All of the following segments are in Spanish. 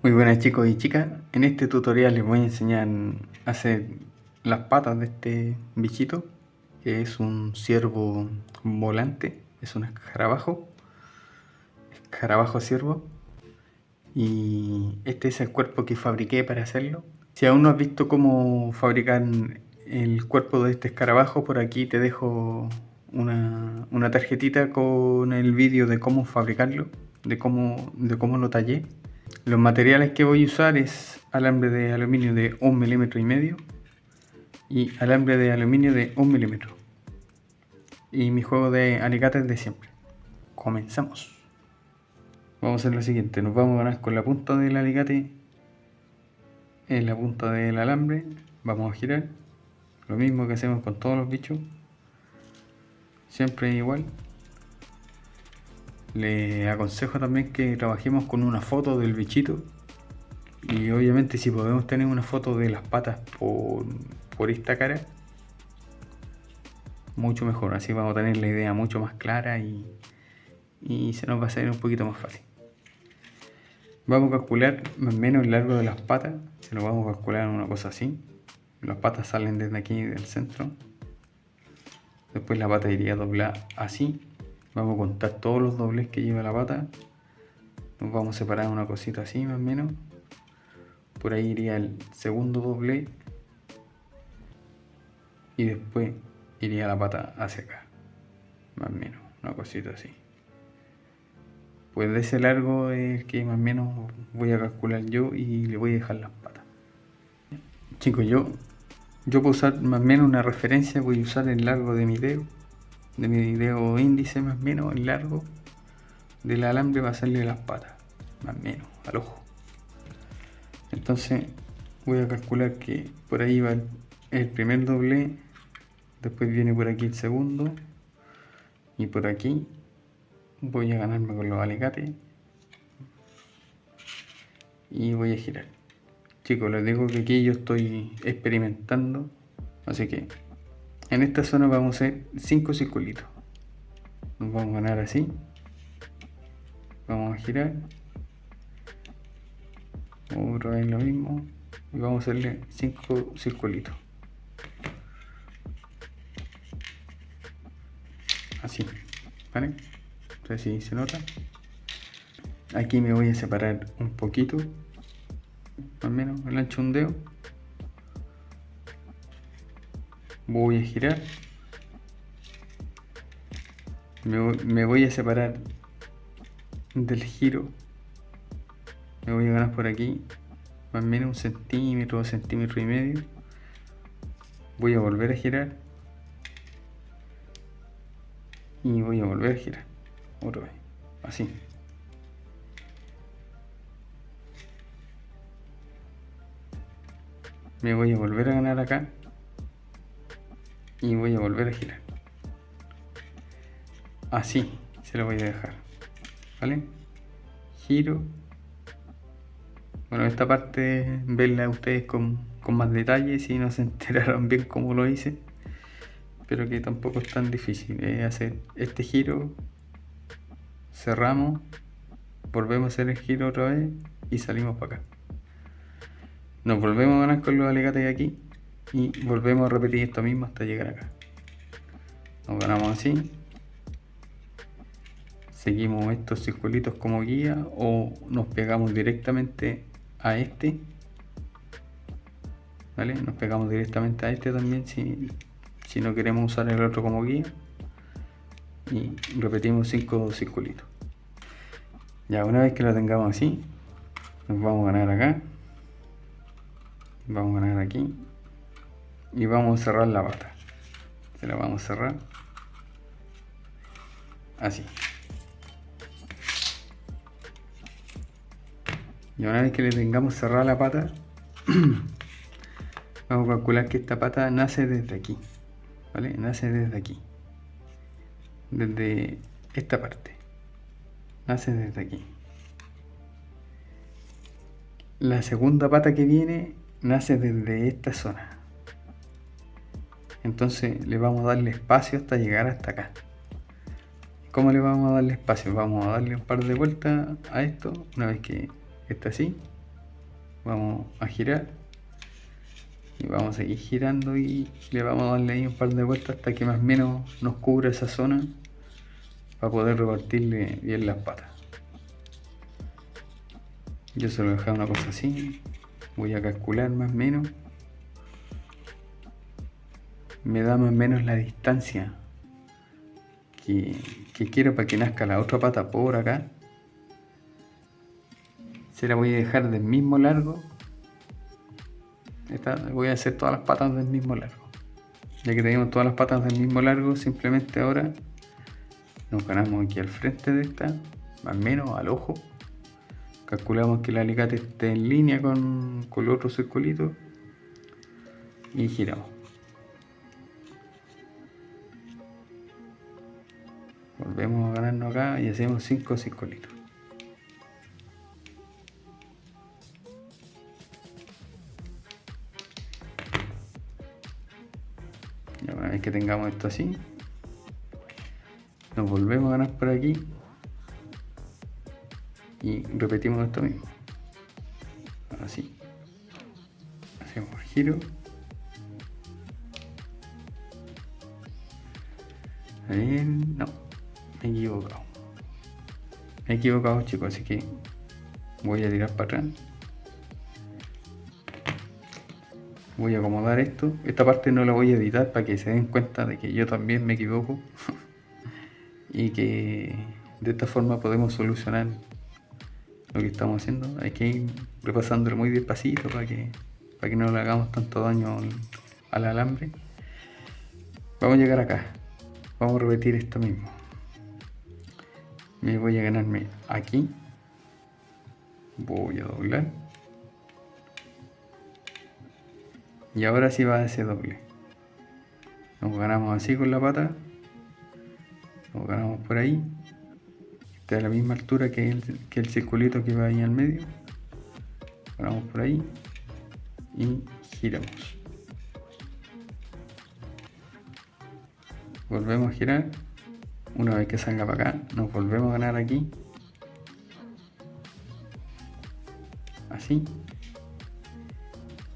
Muy buenas chicos y chicas, en este tutorial les voy a enseñar a hacer las patas de este bichito, que es un ciervo volante, es un escarabajo ciervo, y este es el cuerpo que fabriqué para hacerlo. Si aún no has visto cómo fabricar el cuerpo de este escarabajo, por aquí te dejo una tarjetita con el vídeo de cómo fabricarlo, de cómo lo tallé. Los materiales que voy a usar es alambre de aluminio de 1,5 milímetros y alambre de aluminio de 1 milímetro y mi juego de alicates de siempre. Comenzamos. Vamos a hacer lo siguiente, nos vamos a ganar con la punta del alicate en la punta del alambre, vamos a girar, lo mismo que hacemos con todos los bichos, siempre igual. Le aconsejo también que trabajemos con una foto del bichito. Y obviamente si podemos tener una foto de las patas por esta cara, mucho mejor, así vamos a tener la idea mucho más clara y se nos va a hacer un poquito más fácil. Vamos a calcular más o menos el largo de las patas, se lo vamos a calcular una cosa así. Las patas salen desde aquí del centro, después la pata iría doblada así. Vamos a contar todos los dobles que lleva la pata, nos vamos a separar una cosita así más o menos. Por ahí iría el segundo doble y después iría la pata hacia acá, más o menos, una cosita así. Pues de ese largo es que más o menos voy a calcular yo y le voy a dejar las patas. Chicos, yo para usar más o menos una referencia voy a usar el largo de mi dedo índice, más o menos el largo del alambre va a salir las patas, más o menos, al ojo. Entonces voy a calcular que por ahí va el primer doble, después viene por aquí el segundo y por aquí voy a ganarme con los alicates y voy a girar. Chicos, les digo que aquí yo estoy experimentando, así que en esta zona vamos a hacer 5 circulitos. Nos vamos a ganar así, vamos a girar, otra vez lo mismo y vamos a hacerle 5 circulitos, así, ¿vale? Entonces si se nota, aquí me voy a separar un poquito, más o menos el ancho de un dedo. Voy a girar, me voy a separar del giro, me voy a ganar por aquí más o menos 1 centímetro, 1,5 centímetros. Voy a volver a girar y voy a volver a girar otra vez, así. Me voy a volver a ganar acá y voy a volver a girar, así se lo voy a dejar, ¿vale? Giro. Bueno, esta parte verla ustedes con más detalle si no se enteraron bien cómo lo hice, pero que tampoco es tan difícil. Es hacer este giro, cerramos, volvemos a hacer el giro otra vez y salimos para acá. Nos volvemos a ganar con los alicates aquí y volvemos a repetir esto mismo hasta llegar acá. Nos ganamos así, seguimos estos circulitos como guía o nos pegamos directamente a este, ¿vale? Nos pegamos directamente a este también si no queremos usar el otro como guía y repetimos 5 circulitos. Ya una vez que lo tengamos así, nos vamos a ganar acá, vamos a ganar aquí y vamos a cerrar la pata. Se la vamos a cerrar así. Y una vez que le tengamos cerrada la pata, vamos a calcular que esta pata nace desde aquí, ¿vale? Nace desde aquí, desde esta parte, nace desde aquí. La segunda pata que viene nace desde esta zona, entonces le vamos a darle espacio hasta llegar hasta acá. ¿Cómo le vamos a darle espacio? Vamos a darle un par de vueltas a esto, una vez que está así, Vamos a girar y vamos a seguir girando y le vamos a darle ahí un par de vueltas hasta que más o menos nos cubra esa zona para poder repartirle bien las patas. Yo se lo dejaba una cosa así. Voy a calcular más o menos. Me da más o menos la distancia que quiero para que nazca la otra pata por acá. Se la voy a dejar del mismo largo. Voy a hacer todas las patas del mismo largo. Ya que tenemos todas las patas del mismo largo, simplemente ahora nos ganamos aquí al frente de esta, más o menos al ojo. Calculamos que el alicate esté en línea con el otro circulito y giramos. Volvemos a ganarnos acá y hacemos 5 circulitos. Ya una vez que tengamos esto así, nos volvemos a ganar por aquí y repetimos esto mismo. Así. Hacemos el giro. A ver, no, me he equivocado. Me he equivocado, chicos, así que voy a tirar para atrás. Voy a acomodar esto. Esta parte no la voy a editar para que se den cuenta de que yo también me equivoco. Y que de esta forma podemos solucionar lo que estamos haciendo. Hay que ir repasándolo muy despacito para que no le hagamos tanto daño al alambre. Vamos a llegar acá. Vamos a repetir esto mismo. Me voy a ganarme aquí. Voy a doblar. Y ahora sí va a ese doble. Nos ganamos así con la pata. Nos ganamos por ahí. Está a la misma altura que el circulito que va ahí al medio. Ganamos por ahí. Y giramos. Volvemos a girar. Una vez que salga para acá, nos volvemos a ganar aquí. Así.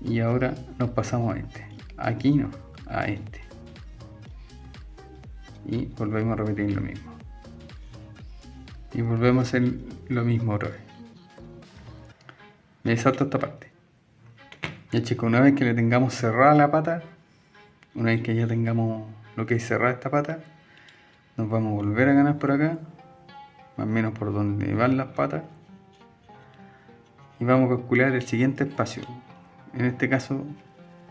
Y ahora nos pasamos a este. Aquí no, a este. Y volvemos a repetir lo mismo. Y volvemos a hacer lo mismo otra vez. Me salto esta parte. Ya chicos, una vez que le tengamos cerrada la pata, una vez que ya tengamos lo que es cerrada esta pata, nos vamos a volver a ganar por acá, más o menos por donde van las patas. Y vamos a calcular el siguiente espacio. En este caso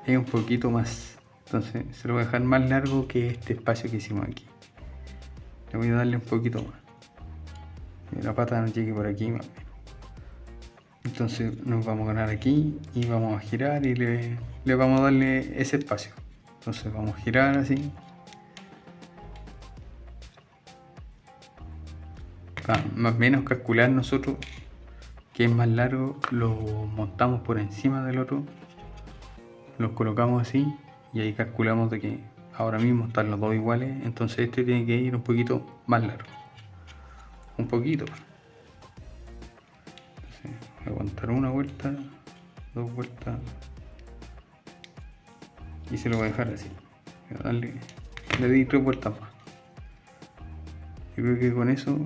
es un poquito más, entonces se lo voy a dejar más largo que este espacio que hicimos aquí. Le voy a darle un poquito más, que la pata nos llegue por aquí más o menos. Entonces nos vamos a ganar aquí y vamos a girar y le vamos a darle ese espacio. Entonces vamos a girar así. Más o menos calcular nosotros que es más largo, lo montamos por encima del otro, los colocamos así y ahí calculamos de que ahora mismo están los dos iguales, entonces este tiene que ir un poquito más largo, un poquito. Entonces, voy a aguantar una vuelta, dos vueltas y se lo voy a dejar así. Voy a darle, le di 3 vueltas más. Yo creo que con eso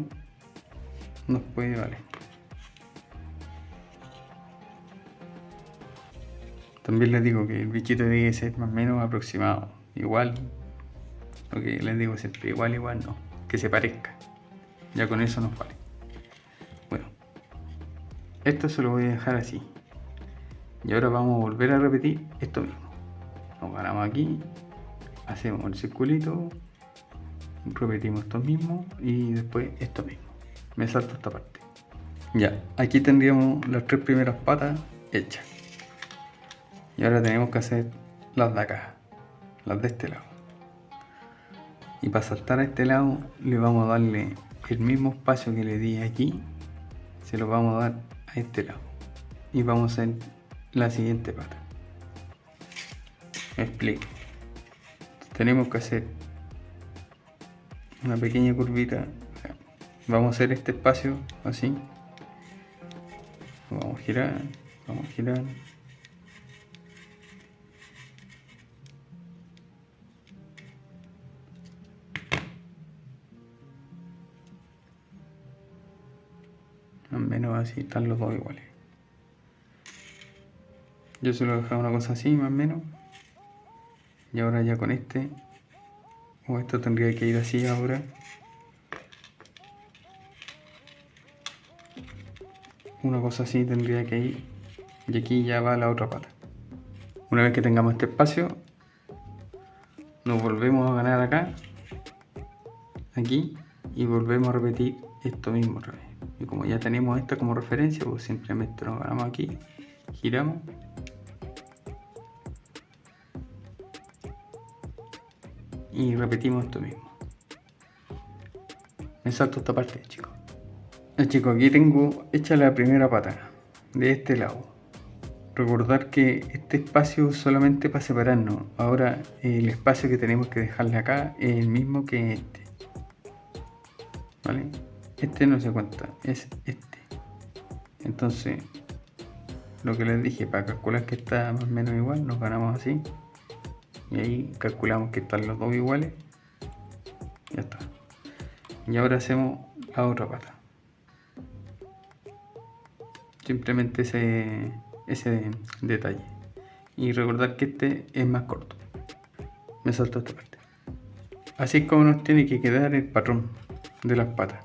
nos puede valer. También les digo que el bichito debe ser más o menos aproximado. Igual, lo que les digo siempre, igual no. Que se parezca. Ya con eso nos vale. Bueno, esto se lo voy a dejar así. Y ahora vamos a volver a repetir esto mismo. Nos ganamos aquí, hacemos el circulito, repetimos esto mismo y después esto mismo. Me salto esta parte. Ya, aquí tendríamos las 3 primeras patas hechas. Y ahora tenemos que hacer las de acá, las de este lado. Y para saltar a este lado le vamos a darle el mismo espacio que le di aquí, se lo vamos a dar a este lado. Y vamos a hacer la siguiente pata. Me explico. Tenemos que hacer una pequeña curvita. Vamos a hacer este espacio así. Lo vamos a girar Vamos a girar. Más o menos así están los dos iguales. Yo se lo he dejado una cosa así, más o menos. Y ahora ya con este, o esto tendría que ir así ahora. Una cosa así tendría que ir. Y aquí ya va la otra pata. Una vez que tengamos este espacio, nos volvemos a ganar acá, aquí, y volvemos a repetir esto mismo otra vez. Y como ya tenemos esta como referencia, pues simplemente nos ganamos aquí, giramos. Y repetimos esto mismo. Me salto esta parte, chicos. Chicos, aquí tengo hecha la primera pata de este lado. Recordar que este espacio es solamente para separarnos. Ahora el espacio que tenemos que dejarle acá es el mismo que este. ¿Vale? Este no se cuenta, es este. Entonces, lo que les dije, para calcular que está más o menos igual, nos ganamos así. Y ahí calculamos que están los dos iguales. Ya está. Y ahora hacemos la otra pata. Simplemente ese detalle. Y recordar que este es más corto. Me salto esta parte. Así es como nos tiene que quedar el patrón de las patas.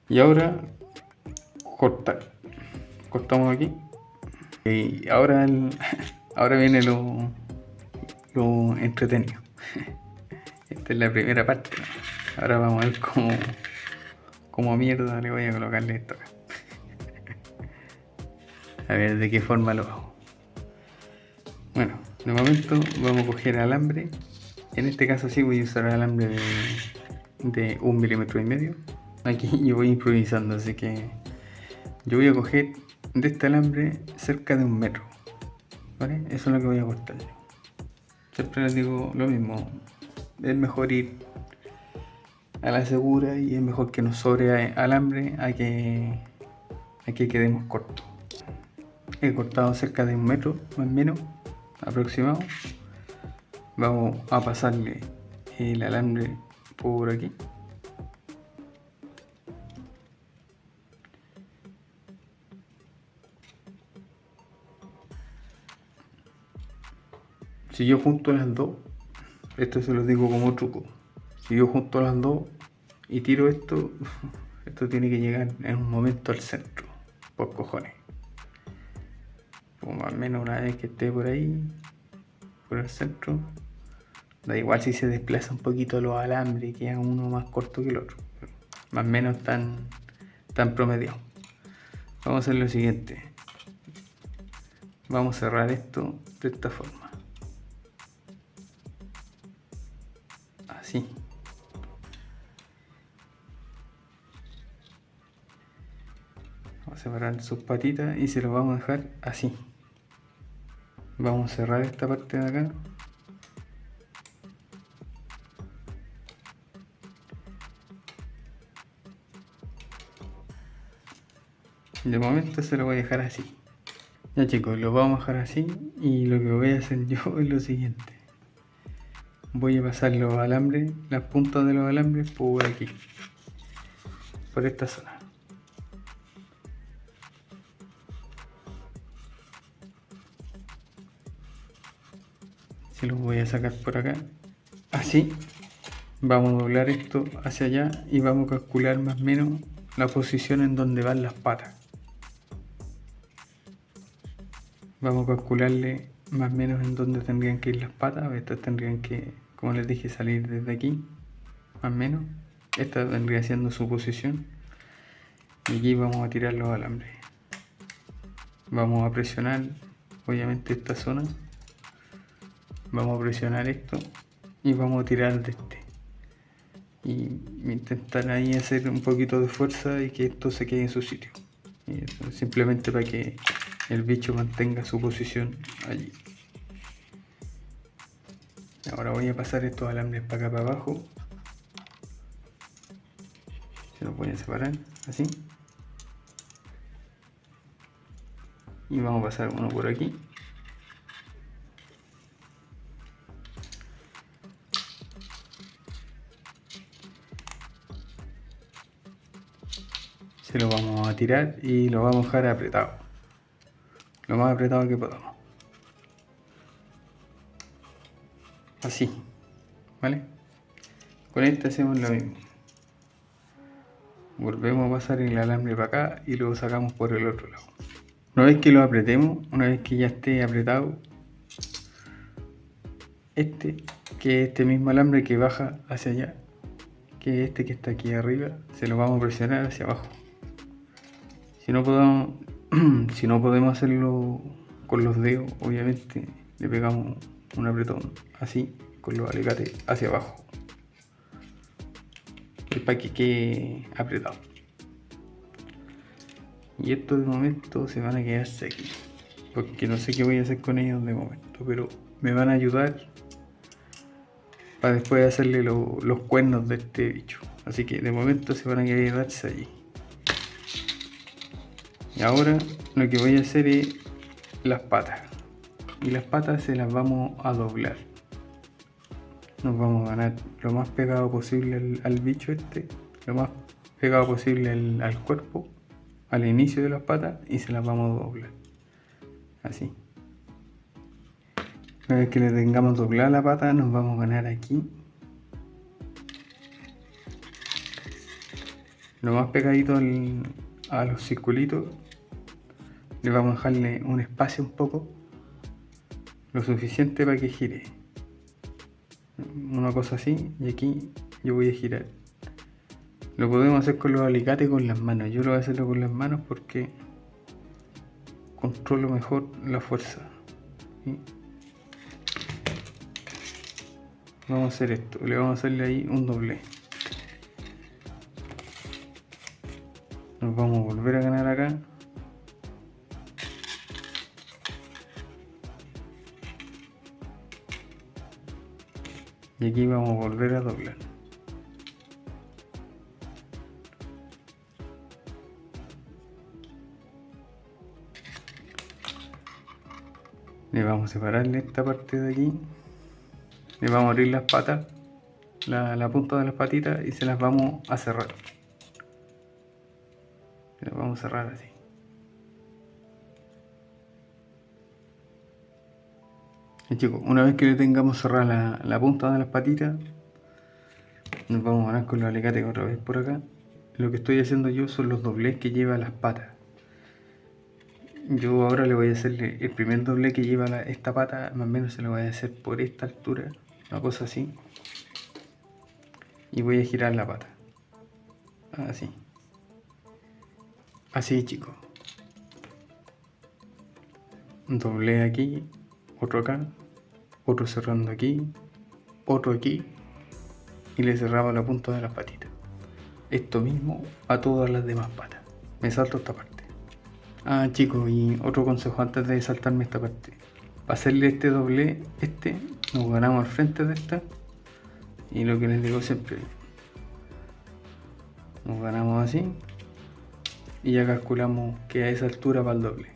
Y ahora cortar. Cortamos aquí. Y ahora, ahora viene lo entretenido. Esta es la primera parte. Ahora vamos a ver cómo mierda le voy a colocarle esto acá. A ver de qué forma lo hago. Bueno, de momento vamos a coger alambre. En este caso sí voy a usar alambre de 1,5 milímetros. Aquí yo voy improvisando, así que yo voy a coger de este alambre cerca de 1 metro. ¿Vale? Eso es lo que voy a cortarle. Siempre les digo lo mismo. Es mejor ir a la segura y es mejor que nos sobre alambre a que quedemos cortos. He cortado cerca de 1 metro, más o menos, aproximado. Vamos a pasarle el alambre por aquí. Si yo junto las dos, esto se lo digo como truco. Si yo junto las dos y tiro esto, esto tiene que llegar en un momento al centro, por cojones. Como al menos una vez que esté por ahí, por el centro. Da igual si se desplaza un poquito los alambres y queda uno más corto que el otro. Más o menos tan promediado. Vamos a hacer lo siguiente. Vamos a cerrar esto de esta forma. Así. Vamos a separar sus patitas y se lo vamos a dejar así. Vamos a cerrar esta parte de acá. De momento se lo voy a dejar así. Ya chicos, lo vamos a dejar así y lo que voy a hacer yo es lo siguiente. Voy a pasar los alambres, las puntas de los alambres por aquí, por esta zona. Se los voy a sacar por acá, así. Vamos a doblar esto hacia allá y vamos a calcular más o menos la posición en donde van las patas. Vamos a calcularle más o menos en donde tendrían que ir las patas. Estas tendrían que, como les dije, salir desde aquí, más o menos. Esta vendría siendo su posición. Y aquí vamos a tirar los alambres. Vamos a presionar, obviamente, esta zona. Vamos a presionar esto y vamos a tirar de este. Y intentar ahí hacer un poquito de fuerza y que esto se quede en su sitio. Y eso, simplemente para que el bicho mantenga su posición allí. Ahora voy a pasar estos alambres para acá para abajo. Se los voy a separar así. Y vamos a pasar uno por aquí. Se lo vamos a tirar y lo vamos a dejar apretado, lo más apretado que podamos, así, ¿vale? Con este hacemos lo mismo, volvemos a pasar el alambre para acá y lo sacamos por el otro lado. Una vez que lo apretemos, una vez que ya esté apretado, que es este mismo alambre que baja hacia allá, que este que está aquí arriba, se lo vamos a presionar hacia abajo. Si no podemos hacerlo con los dedos, obviamente le pegamos un apretón así con los alicates hacia abajo, para que quede apretado. Y estos de momento se van a quedarse aquí, porque no sé qué voy a hacer con ellos de momento, pero me van a ayudar para después hacerle los cuernos de este bicho. Así que de momento se van a quedarse allí. Y ahora lo que voy a hacer es las patas. Y las patas se las vamos a doblar. Nos vamos a ganar lo más pegado posible al bicho lo más pegado posible al cuerpo, al inicio de las patas, y se las vamos a doblar. Así. Una vez que le tengamos doblada la pata, nos vamos a ganar aquí. Lo más pegadito a los circulitos, le vamos a dejarle un espacio un poco, lo suficiente para que gire. Una cosa así, y aquí yo voy a girar. Lo podemos hacer con los alicates con las manos. Yo lo voy a hacerlo con las manos porque controlo mejor la fuerza. ¿Sí? Vamos a hacer esto, le vamos a hacerle ahí un doblez. Nos vamos a volver a ganar acá. Y aquí vamos a volver a doblar. Le vamos a separarle esta parte de aquí. Le vamos a abrir las patas, la punta de las patitas, y se las vamos a cerrar. Se las vamos a cerrar así. Y chicos, una vez que le tengamos cerrada la punta de las patitas, nos vamos a ganar con los alicates otra vez por acá. Lo que estoy haciendo yo son los doblez que lleva las patas. Yo ahora le voy a hacer el primer doblez que lleva esta pata, más o menos se lo voy a hacer por esta altura, una cosa así. Y voy a girar la pata. Así. Así, chicos. Un doblez aquí, otro acá, otro cerrando aquí, otro aquí, y le cerraba la punta de las patitas. Esto mismo a todas las demás patas. Me salto esta parte. Chicos, y otro consejo antes de saltarme esta parte. Para hacerle este doblez, nos ganamos al frente de esta. Y lo que les digo siempre, nos ganamos así. Y ya calculamos que a esa altura va el doble.